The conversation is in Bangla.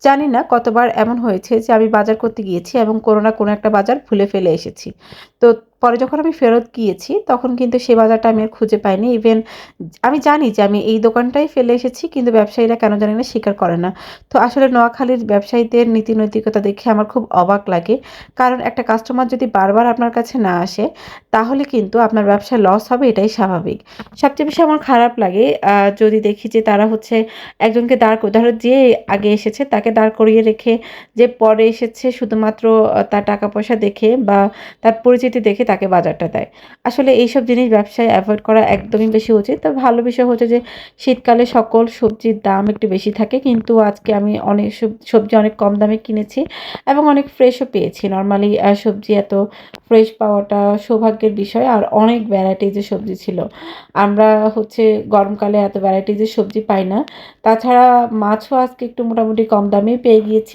জানি না কতবার এমন হয়েছে যে আমি বাজার করতে গিয়েছি এবং কোনো না কোনো একটা বাজার ভুলে ফেলে এসেছি। তো পরে যখন আমি ফেরত গিয়েছি তখন কিন্তু সেই বাজারটা আমি আর খুঁজে পাইনি। ইভেন আমি জানি যে আমি এই দোকানটাই ফেলে এসেছি কিন্তু ব্যবসায়ীরা কেন জানি না স্বীকার করে না। তো আসলে নোয়াখালীর ব্যবসায়ীদের নীতি নৈতিকতা দেখে আমার খুব অবাক লাগে। কারণ একটা কাস্টমার যদি বারবার আপনার কাছে না আসে তাহলে কিন্তু আপনার ব্যবসায় লস হবে এটাই স্বাভাবিক। সবচেয়ে বেশি আমার খারাপ লাগে যদি দেখি যে তারা হচ্ছে একজনকে ধরো যে আগে এসেছে তাকে দাঁড় করিয়ে রেখে যে পরে এসেছে শুধুমাত্র তার টাকা-পয়সা দেখে বা তার পরিচিতি দেখে তাকে বাজারটা দেয়। আসলে এইসব জিনিস ব্যবসায় এভয়েড করা একদমই বেশি উচিত। তো ভালো বিষয় হচ্ছে যে শীতকালে সকল সবজির দাম একটু বেশি থাকে। কিন্তু আজকে আমি অনেক সবজি অনেক কম দামে কিনেছি এবং অনেক ফ্রেশও পেয়েছি। নরমালি সবজি এত ফ্রেশ পাওয়াটা সৌভাগ্যের বিষয়। আর অনেক ভ্যারাইটিজ এর সবজি ছিল। আমরা হচ্ছে গরমকালে এত ভ্যারাইটিজ এর সবজি পাই না। তাছাড়া মাছও আজকে একটু মোটামুটি কম দামেই পেয়ে গিয়েছি।